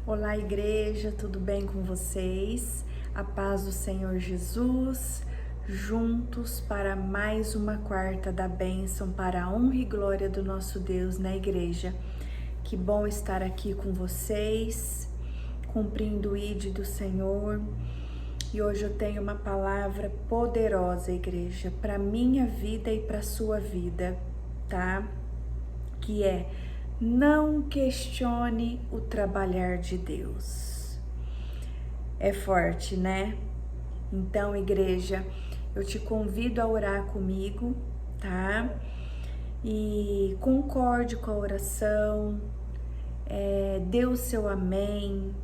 Olá, igreja, tudo bem com vocês? A paz do Senhor Jesus, juntos para mais uma quarta da bênção para a honra e glória do nosso Deus na igreja. Que bom estar aqui com vocês, cumprindo o ID do Senhor. E hoje eu tenho uma palavra poderosa, igreja, para minha vida e para sua vida, tá? Que é: não questione o trabalhar de Deus. É forte, né? Então, igreja, eu te convido a orar comigo, tá? E concorde com a oração, dê o seu amém,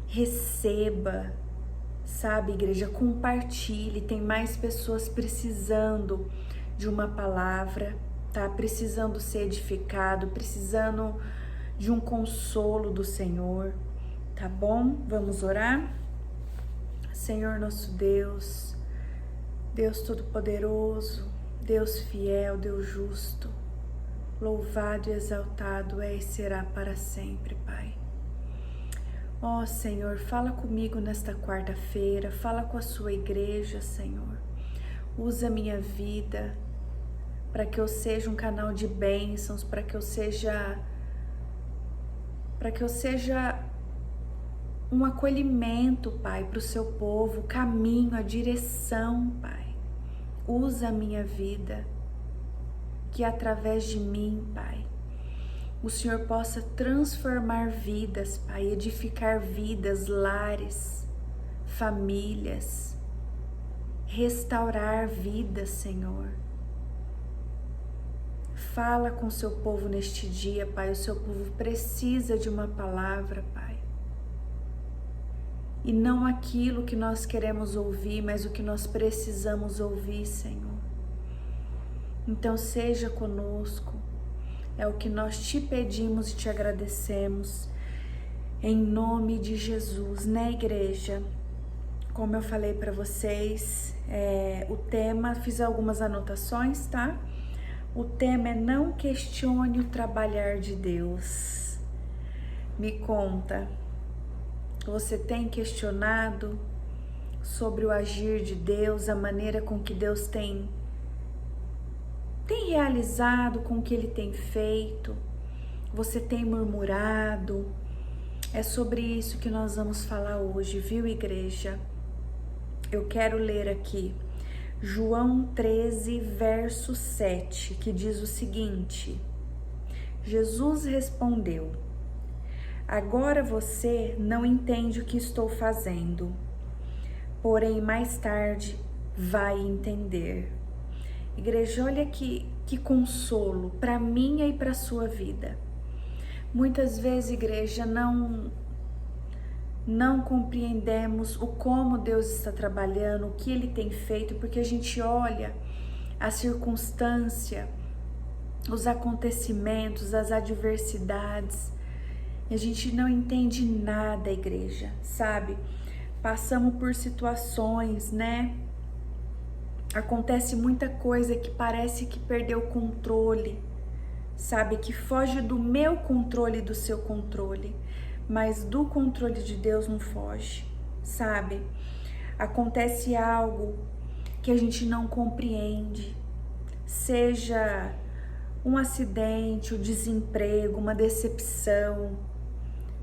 receba, sabe, igreja? Compartilhe, tem mais pessoas precisando de uma palavra, tá precisando ser edificado, precisando de um consolo do Senhor, tá bom? Vamos orar? Senhor nosso Deus, Deus Todo-Poderoso, Deus fiel, Deus justo, louvado e exaltado é e será para sempre, Pai. Ó Senhor, fala comigo nesta quarta-feira, fala com a sua igreja, Senhor. Usa a minha vida, para que eu seja um canal de bênçãos, para que eu seja um acolhimento, Pai, para o seu povo, o caminho, a direção, Pai. Usa a minha vida, que através de mim, Pai, o Senhor possa transformar vidas, Pai, edificar vidas, lares, famílias, restaurar vidas, Senhor. Fala com o seu povo neste dia, Pai. O seu povo precisa de uma palavra, Pai. E não aquilo que nós queremos ouvir, mas o que nós precisamos ouvir, Senhor. Então seja conosco. É o que nós te pedimos e te agradecemos. Em nome de Jesus, né, igreja? Como eu falei para vocês, o tema, fiz algumas anotações, tá? O tema é: não questione o trabalhar de Deus. Me conta, você tem questionado sobre o agir de Deus, a maneira com que Deus tem realizado, com o que Ele tem feito? Você tem murmurado? É sobre isso que nós vamos falar hoje, viu, igreja? Eu quero ler aqui João 13, verso 7, que diz o seguinte: Jesus respondeu: agora você não entende o que estou fazendo, porém mais tarde vai entender. Igreja, olha que consolo para minha e para a sua vida. Muitas vezes, igreja, não compreendemos o como Deus está trabalhando, o que Ele tem feito, porque a gente olha a circunstância, os acontecimentos, as adversidades, e a gente não entende nada, igreja, sabe? Passamos por situações, né? Acontece muita coisa que parece que perdeu o controle, sabe? Que foge do meu controle e do seu controle. Mas do controle de Deus não foge, sabe? Acontece algo que a gente não compreende, seja um acidente, o desemprego, uma decepção,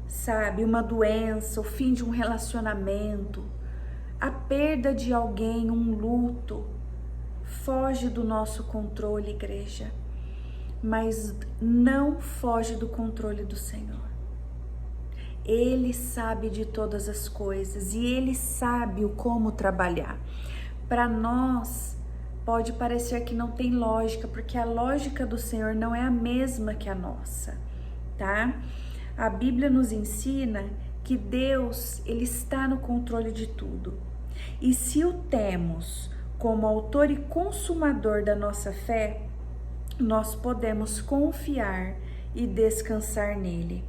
sabe? Uma doença, o fim de um relacionamento, a perda de alguém, um luto, foge do nosso controle, igreja, mas não foge do controle do Senhor. Ele sabe de todas as coisas e Ele sabe o como trabalhar. Para nós, pode parecer que não tem lógica, porque a lógica do Senhor não é a mesma que a nossa, tá? A Bíblia nos ensina que Deus, Ele está no controle de tudo. E se o temos como autor e consumador da nossa fé, nós podemos confiar e descansar nele.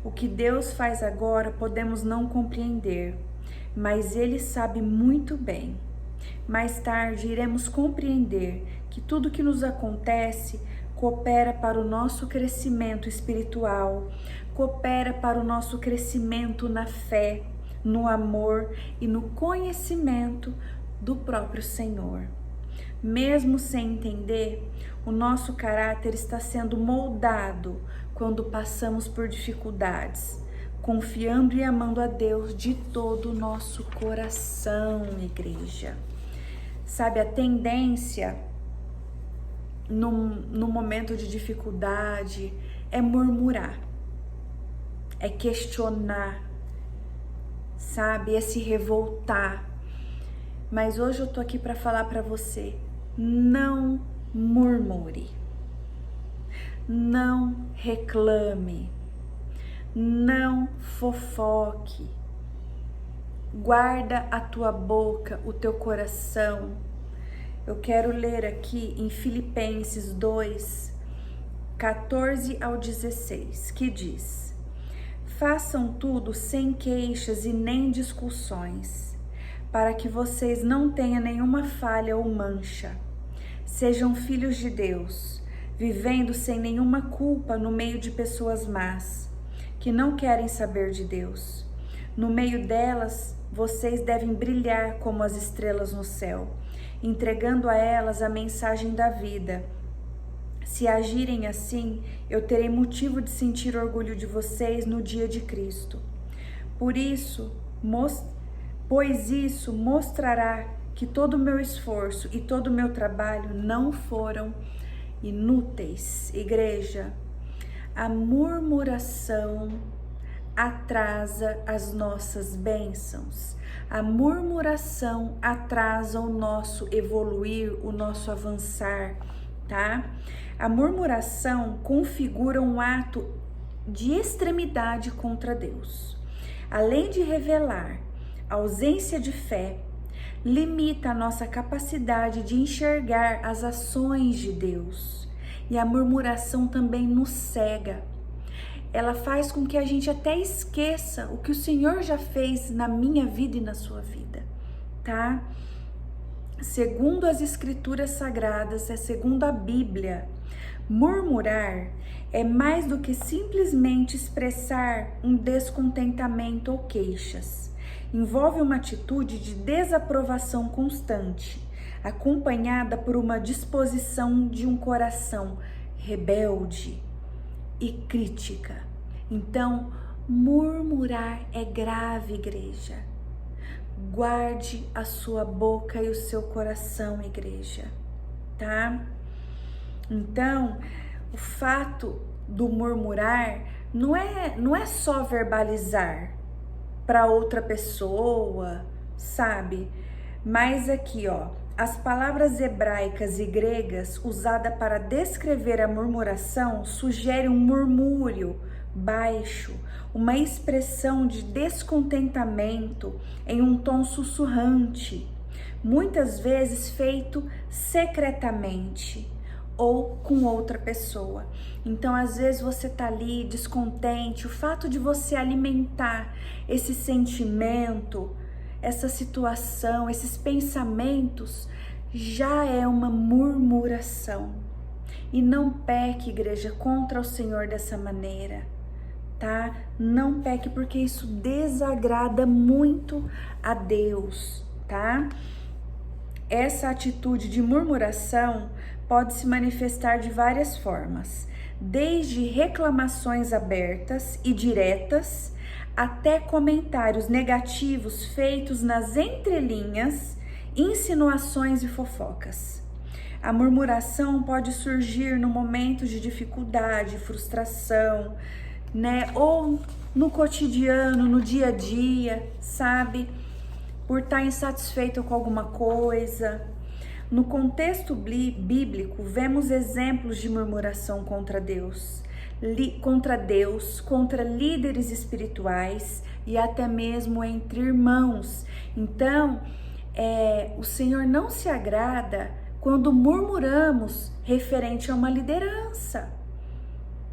O que Deus faz agora podemos não compreender, mas Ele sabe muito bem. Mais tarde iremos compreender que tudo que nos acontece coopera para o nosso crescimento espiritual, coopera para o nosso crescimento na fé, no amor e no conhecimento do próprio Senhor. Mesmo sem entender, o nosso caráter está sendo moldado quando passamos por dificuldades, confiando e amando a Deus de todo o nosso coração, igreja. Sabe, a tendência no momento de dificuldade é murmurar, é questionar, sabe, é se revoltar. Mas hoje eu tô aqui para falar para você, não murmure, não reclame, não fofoque. Guarda a tua boca, o teu coração. Eu quero ler aqui em Filipenses 2, 14 ao 16, que diz: façam tudo sem queixas e nem discussões, para que vocês não tenham nenhuma falha ou mancha. Sejam filhos de Deus, vivendo sem nenhuma culpa no meio de pessoas más, que não querem saber de Deus. No meio delas, vocês devem brilhar como as estrelas no céu, entregando a elas a mensagem da vida. Se agirem assim, eu terei motivo de sentir orgulho de vocês no dia de Cristo. Pois isso mostrará que todo o meu esforço e todo o meu trabalho não foram inúteis. Igreja, a murmuração atrasa as nossas bênçãos. A murmuração atrasa o nosso evoluir, o nosso avançar, tá? A murmuração configura um ato de extremidade contra Deus. Além de revelar ausência de fé, limita a nossa capacidade de enxergar as ações de Deus. E a murmuração também nos cega. Ela faz com que a gente até esqueça o que o Senhor já fez na minha vida e na sua vida, tá? Segundo as Escrituras Sagradas, segundo a Bíblia, murmurar é mais do que simplesmente expressar um descontentamento ou queixas. Envolve uma atitude de desaprovação constante, acompanhada por uma disposição de um coração rebelde e crítica. Então, murmurar é grave, igreja. Guarde a sua boca e o seu coração, igreja, tá? Então, o fato do murmurar não é só verbalizar para outra pessoa, sabe? Mas aqui, ó, as palavras hebraicas e gregas usadas para descrever a murmuração sugerem um murmúrio baixo, uma expressão de descontentamento em um tom sussurrante, muitas vezes feito secretamente ou com outra pessoa. Então, às vezes você tá ali descontente, o fato de você alimentar esse sentimento, essa situação, esses pensamentos, já é uma murmuração. E não peque, igreja, contra o Senhor dessa maneira, tá? Não peque, porque isso desagrada muito a Deus, tá? Essa atitude de murmuração pode se manifestar de várias formas, desde reclamações abertas e diretas, até comentários negativos feitos nas entrelinhas, insinuações e fofocas. A murmuração pode surgir no momento de dificuldade, frustração, né? Ou no cotidiano, no dia a dia, sabe? Por estar insatisfeito com alguma coisa. No contexto bíblico, vemos exemplos de murmuração contra Deus, contra líderes espirituais e até mesmo entre irmãos. Então, o Senhor não se agrada quando murmuramos referente a uma liderança,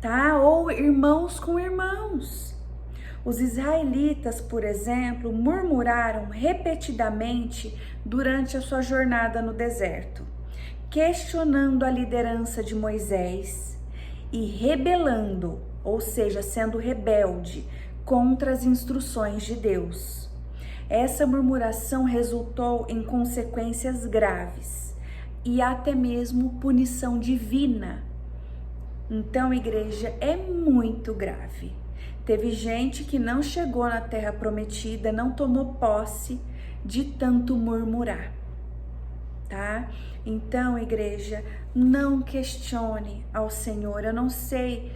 tá? Ou irmãos com irmãos. Os israelitas, por exemplo, murmuraram repetidamente durante a sua jornada no deserto, questionando a liderança de Moisés e rebelando ou seja, sendo rebelde contra as instruções de Deus. Essa murmuração resultou em consequências graves e até mesmo punição divina. Então, igreja, é muito grave. Teve gente que não chegou na terra prometida, não tomou posse de tanto murmurar, tá? Então, igreja, não questione ao Senhor. Eu não sei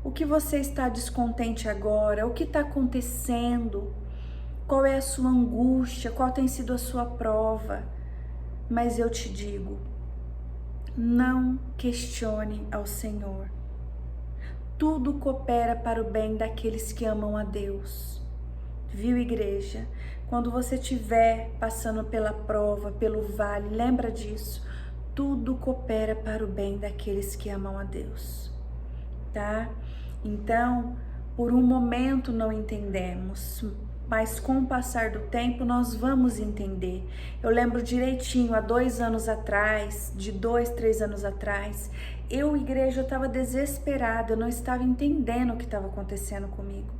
o que você está descontente agora, o que está acontecendo, qual é a sua angústia, qual tem sido a sua prova, mas eu te digo, não questione ao Senhor. Tudo coopera para o bem daqueles que amam a Deus. Viu, igreja? Quando você estiver passando pela prova, pelo vale, lembra disso. Tudo coopera para o bem daqueles que amam a Deus, tá? Então, por um momento não entendemos, mas com o passar do tempo nós vamos entender. Eu lembro direitinho, há 2 anos atrás, de 2, 3 anos atrás, igreja, eu estava desesperada, eu não estava entendendo o que estava acontecendo comigo.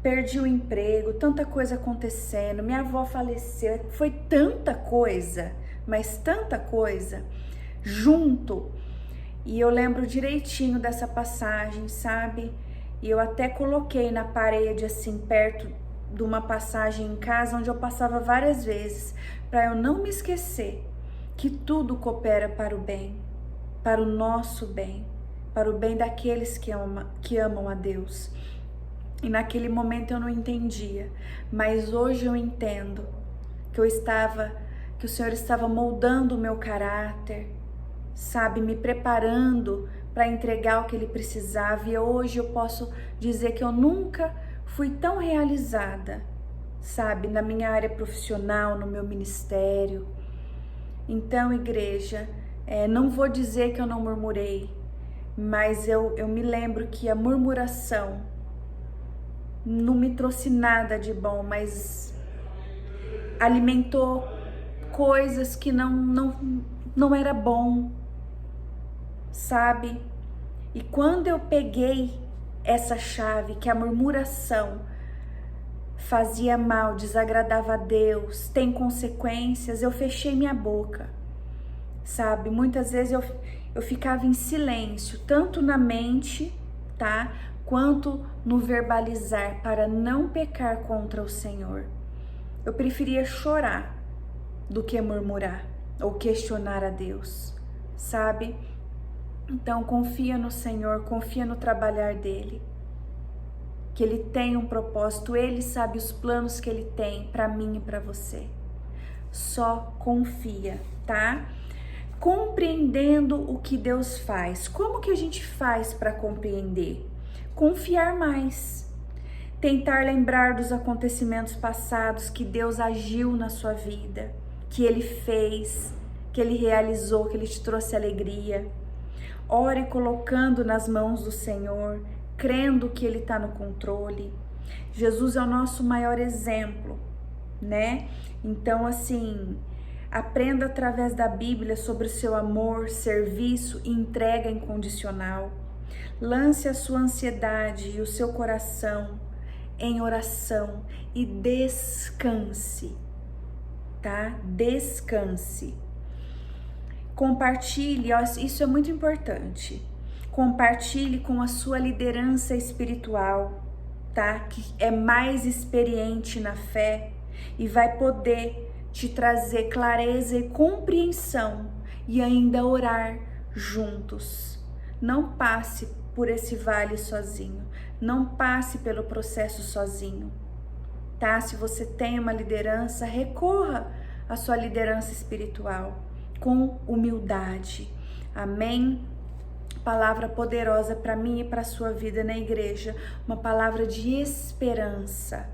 Perdi o emprego, tanta coisa acontecendo, minha avó faleceu, foi tanta coisa, mas tanta coisa junto. E eu lembro direitinho dessa passagem, sabe? E eu até coloquei na parede, assim, perto de uma passagem em casa, onde eu passava várias vezes, para eu não me esquecer que tudo coopera para o bem, para o nosso bem, para o bem daqueles que amam a Deus. E naquele momento eu não entendia, mas hoje eu entendo que o Senhor estava moldando o meu caráter, sabe, me preparando para entregar o que Ele precisava. E hoje eu posso dizer que eu nunca fui tão realizada, sabe, na minha área profissional, no meu ministério. Então, igreja, não vou dizer que eu não murmurei, mas eu me lembro que a murmuração não me trouxe nada de bom, mas alimentou coisas que não era bom, sabe? E quando eu peguei essa chave, que a murmuração fazia mal, desagradava a Deus, tem consequências, eu fechei minha boca, sabe? Muitas vezes eu ficava em silêncio, tanto na mente, tá? Quanto no verbalizar, para não pecar contra o Senhor. Eu preferia chorar do que murmurar ou questionar a Deus, sabe? Então confia no Senhor, confia no trabalhar dele, que ele tem um propósito, ele sabe os planos que ele tem para mim e para você. Só confia, tá? Compreendendo o que Deus faz. Como que a gente faz para compreender? Confiar mais. Tentar lembrar dos acontecimentos passados que Deus agiu na sua vida, que Ele fez, que Ele realizou, que Ele te trouxe alegria. Ore colocando nas mãos do Senhor, crendo que Ele está no controle. Jesus é o nosso maior exemplo, né? Então, assim, aprenda através da Bíblia sobre o seu amor, serviço e entrega incondicional. Lance a sua ansiedade e o seu coração em oração e descanse, tá? Descanse. Compartilhe, isso é muito importante. Compartilhe com a sua liderança espiritual, tá? Que é mais experiente na fé e vai poder te trazer clareza e compreensão e ainda orar juntos. Não passe por esse vale sozinho, não passe pelo processo sozinho, tá? Se você tem uma liderança, recorra à sua liderança espiritual com humildade, amém? Palavra poderosa para mim e para a sua vida na igreja, uma palavra de esperança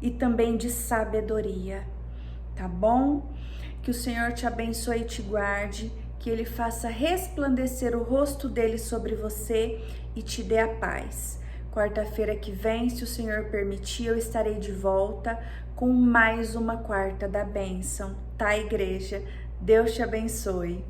e também de sabedoria, tá bom? Que o Senhor te abençoe e te guarde, que Ele faça resplandecer o rosto dele sobre você e te dê a paz. Quarta-feira que vem, se o Senhor permitir, eu estarei de volta com mais uma quarta da bênção, tá, igreja? Deus te abençoe.